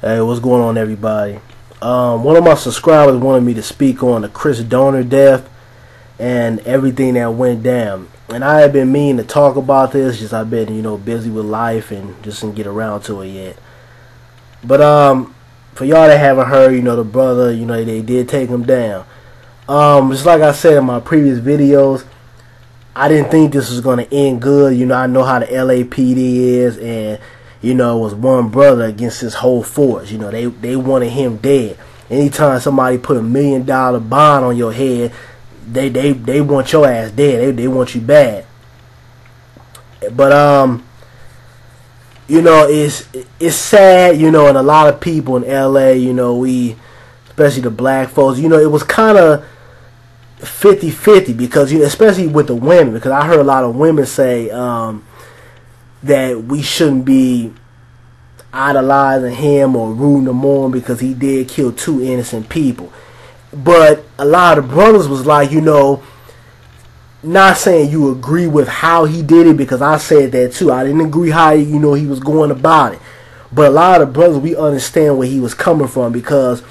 Hey, what's going on, everybody? One of my subscribers wanted me to speak on the Chris Dorner death and everything that went down. And I have been meaning to talk about this, just I've been, busy with life and just didn't get around to it yet. But for y'all that haven't heard, the brother, they did take him down. Just like I said in my previous videos, I didn't think this was going to end good. I know how the LAPD is, and it was one brother against his whole force. They wanted him dead. Anytime somebody put $1 million bond on your head, they want your ass dead. They want you bad. But it's sad, and a lot of people in LA, we, especially the black folks, it was kind of 50-50 because especially with the women, because I heard a lot of women say that we shouldn't be idolizing him or rooting him on because he did kill 2 innocent people. But a lot of brothers was like, not saying you agree with how he did it, because I said that too. I didn't agree how he was going about it. But a lot of brothers, we understand where he was coming from, because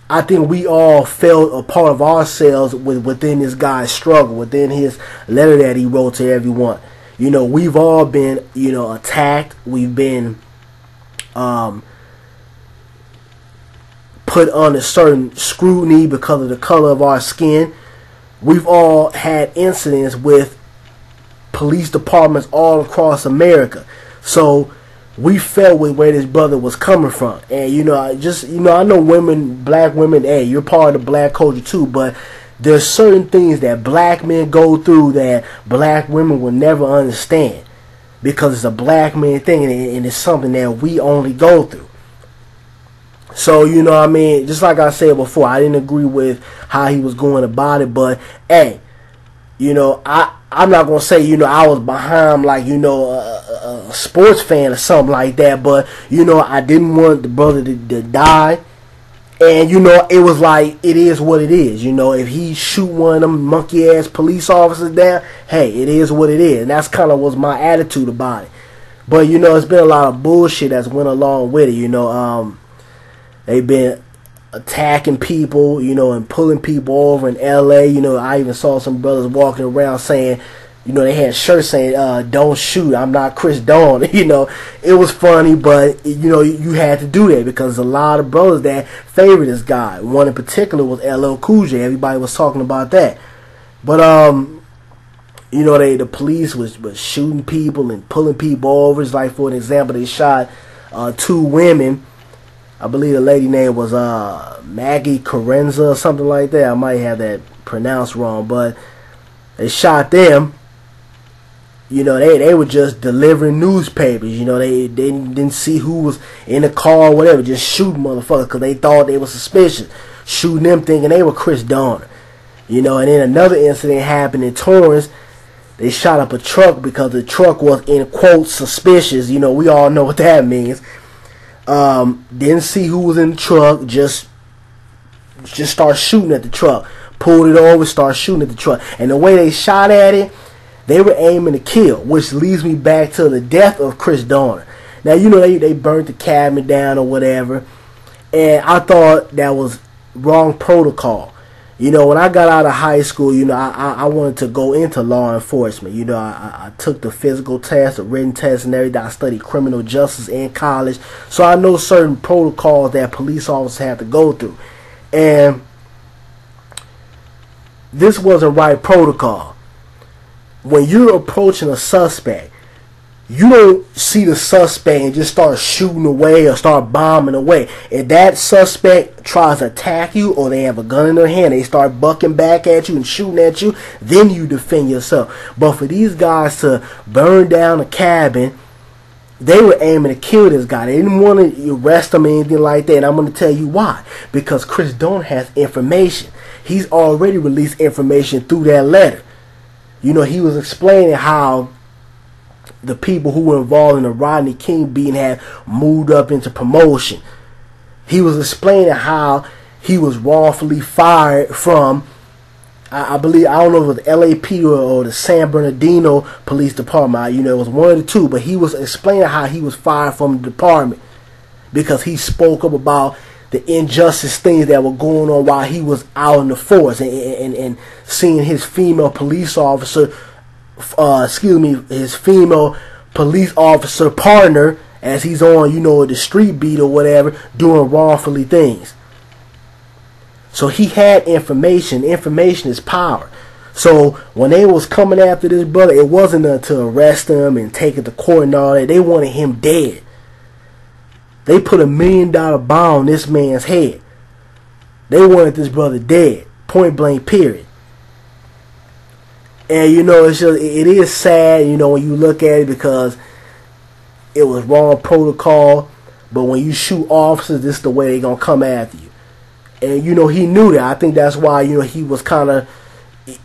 I think we all felt a part of ourselves within this guy's struggle, within his letter that he wrote to everyone. We've all been, attacked. We've been put under certain scrutiny because of the color of our skin. We've all had incidents with police departments all across America. So we felt with where this brother was coming from. And I know women, black women, hey, you're part of the black culture too, but there's certain things that black men go through that black women will never understand, because it's a black man thing, and it's something that we only go through. So, just like I said before, I didn't agree with how he was going about it, but hey, I'm not going to say, I was behind like, a sports fan or something like that, but, I didn't want the brother to die. And, it was like, it is what it is. If he shoot one of them monkey-ass police officers down, hey, it is what it is. And that's kind of was my attitude about it. But, it's been a lot of bullshit that's went along with it. They've been attacking people, and pulling people over in L.A. I even saw some brothers walking around saying, they had shirts saying, don't shoot, I'm not Chris Dorner. It was funny, but, you had to do that because there's a lot of brothers that favor this guy. One in particular was LL Cool J. Everybody was talking about that. But, the police was shooting people and pulling people over. It's like, for an example, they shot 2 women. I believe the lady name was Maggie Carenza or something like that. I might have that pronounced wrong, but they shot them. They were just delivering newspapers. They didn't see who was in the car or whatever. Just shooting motherfuckers because they thought they were suspicious. Shooting them thinking they were Chris Dorner. And then another incident happened in Torrance. They shot up a truck because the truck was, in quotes, suspicious. We all know what that means. Didn't see who was in the truck. Just start shooting at the truck. Pulled it over, start shooting at the truck. And the way they shot at it, they were aiming to kill, which leads me back to the death of Chris Dorner. Now, they burnt the cabin down or whatever, and I thought that was wrong protocol. When I got out of high school, I wanted to go into law enforcement. I took the physical test, the written test, and everything. I studied criminal justice in college, so I know certain protocols that police officers have to go through. And this wasn't right protocol. When you're approaching a suspect, you don't see the suspect and just start shooting away or start bombing away. If that suspect tries to attack you or they have a gun in their hand, they start bucking back at you and shooting at you, then you defend yourself. But for these guys to burn down a cabin, they were aiming to kill this guy. They didn't want to arrest him or anything like that. And I'm going to tell you why. Because Chris Dorner has information. He's already released information through that letter. He was explaining how the people who were involved in the Rodney King beating had moved up into promotion. He was explaining how he was wrongfully fired from, I believe, I don't know if it was LAP or the San Bernardino Police Department. It was one of the two. But he was explaining how he was fired from the department because he spoke up about the injustice things that were going on while he was out in the force, and seeing his female police officer, his female police officer partner, as he's on, the street beat or whatever, doing wrongfully things. So he had information. Information is power. So when they was coming after this brother, it wasn't to arrest him and take it to court and all that. They wanted him dead. They put $1 million bomb on this man's head. They wanted this brother dead. Point blank, period. And it's just, it is sad, when you look at it, because it was wrong protocol. But when you shoot officers, this is the way they gonna come after you. And he knew that. I think that's why he was kind of,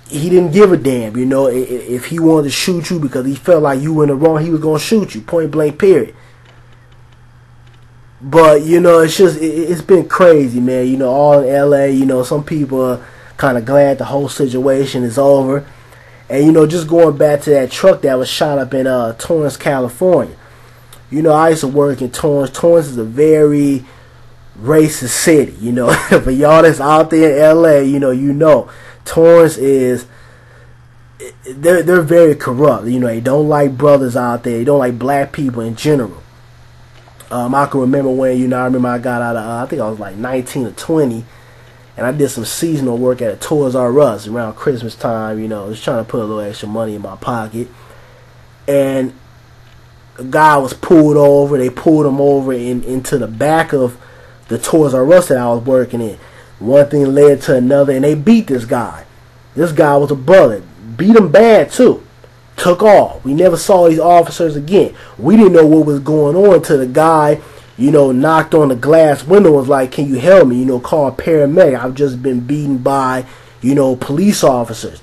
he didn't give a damn. If he wanted to shoot you because he felt like you were in the wrong, he was gonna shoot you. Point blank, period. But it's just, it's been crazy, man. All in LA. Some people are kind of glad the whole situation is over. And just going back to that truck that was shot up in Torrance, California. I used to work in Torrance. Torrance is a very racist city. For y'all that's out there in LA, Torrance is, they're very corrupt. They don't like brothers out there. They don't like black people in general. I can remember when, I remember I got out of, I think I was like 19 or 20, and I did some seasonal work at a Toys R Us around Christmas time, just trying to put a little extra money in my pocket. And a guy was pulled over. They pulled him over into the back of the Toys R Us that I was working in. One thing led to another, and they beat this guy. This guy was a brother. Beat him bad, too. Took off. We never saw these officers again. We didn't know what was going on until the guy, knocked on the glass window and was like, "Can you help me?" Call a paramedic. I've just been beaten by, police officers.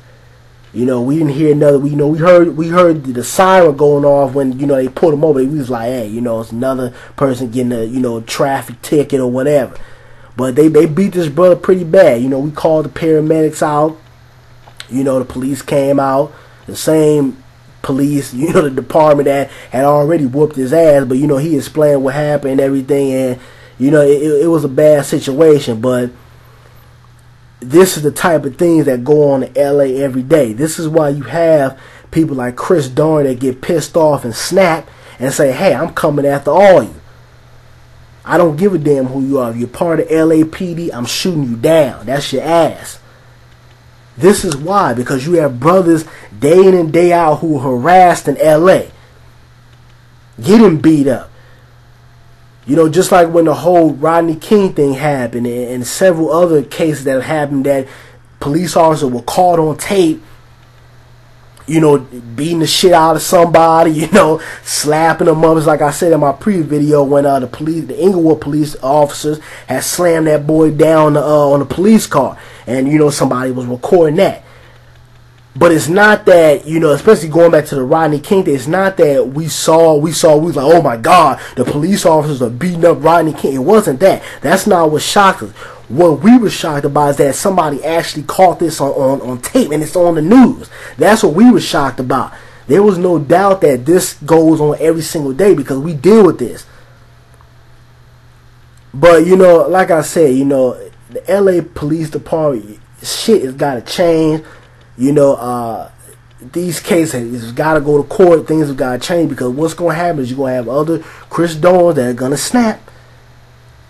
We didn't hear another. We heard the siren going off when they pulled him over. We was like, "Hey, it's another person getting a traffic ticket or whatever." But they beat this brother pretty bad. We called the paramedics out. The police came out. The same police, the department that had already whooped his ass. But he explained what happened and everything, and it was a bad situation. But this is the type of things that go on in LA every day. This is why you have people like Chris Dorner that get pissed off and snap and say, "Hey, I'm coming after all you. I don't give a damn who you are. If you're part of LAPD, I'm shooting you down. That's your ass." This is why, because you have brothers day in and day out who are harassed in LA, getting beat up. Just like when the whole Rodney King thing happened, and several other cases that happened, that police officers were caught on tape, beating the shit out of somebody, slapping them up. It's like I said in my previous video, when the Inglewood police officers had slammed that boy down on the police car, and somebody was recording that. But it's not that, especially going back to the Rodney King thing, it's not that we was like, "Oh my God, the police officers are beating up Rodney King." It wasn't that. That's not what shocked us. What we were shocked about is that somebody actually caught this on tape, and it's on the news. That's what we were shocked about. There was no doubt that this goes on every single day, because we deal with this. But, like I said, the LA Police Department, shit has got to change. These cases have got to go to court. Things have got to change, because what's going to happen is you're going to have other Chris Dorners that are going to snap.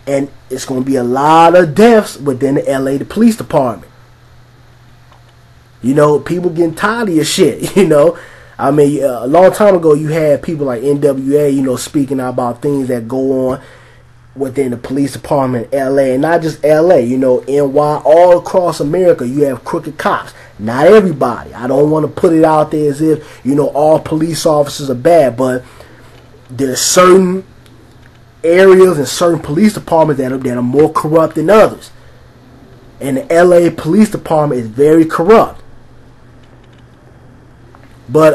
And it's going to be a lot of deaths within the LA Police Department. People getting tired of your shit, I mean, a long time ago, you had people like NWA, speaking out about things that go on within the police department in LA. And not just LA, NY, all across America, you have crooked cops. Not everybody. I don't want to put it out there as if, all police officers are bad. But there's certain areas and certain police departments that are more corrupt than others. And the LA Police Department is very corrupt. But,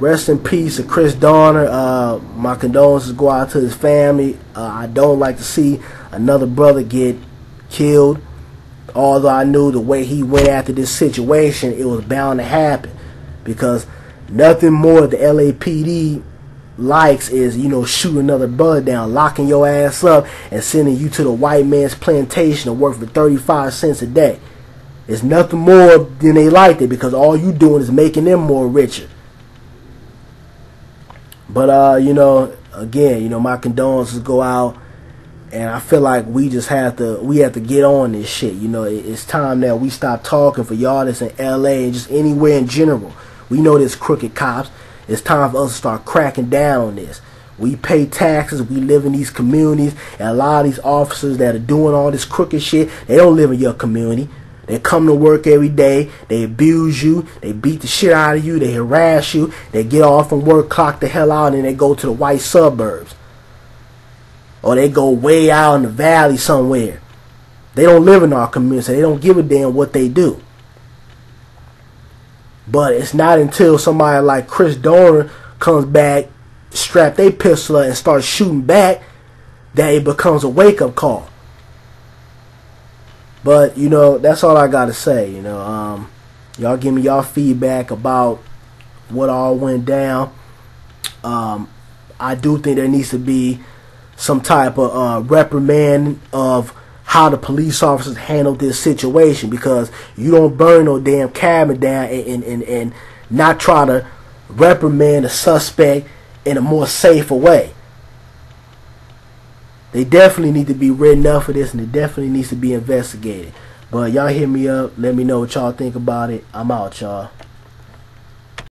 rest in peace to Chris Dorner. My condolences go out to his family. I don't like to see another brother get killed. Although I knew the way he went after this situation, it was bound to happen. Because nothing more the LAPD likes is, you know, shooting another brother down, locking your ass up, and sending you to the white man's plantation to work for 35 cents a day. It's nothing more than they liked it, because all you doing is making them more richer. But you know, again, you know, my condolences go out, and I feel like we have to get on this shit. You know, it's time that we stop talking for y'all that's in LA and just anywhere in general. We know there's crooked cops. It's time for us to start cracking down on this. We pay taxes, we live in these communities, and a lot of these officers that are doing all this crooked shit, they don't live in your community. They come to work every day, they abuse you, they beat the shit out of you, they harass you, they get off from work, clock the hell out, and then they go to the white suburbs. Or they go way out in the valley somewhere. They don't live in our community, so they don't give a damn what they do. But it's not until somebody like Chris Dorner comes back, strap their pistol up, and starts shooting back that it becomes a wake-up call. But, you know, that's all I got to say. You know, y'all give me y'all feedback about what all went down. I do think there needs to be some type of reprimand of how the police officers handled this situation, because you don't burn no damn cabin down and not try to reprimand a suspect in a more safer way. They definitely need to be written up for this, and it definitely needs to be investigated. But y'all hit me up, let me know what y'all think about it. I'm out, y'all.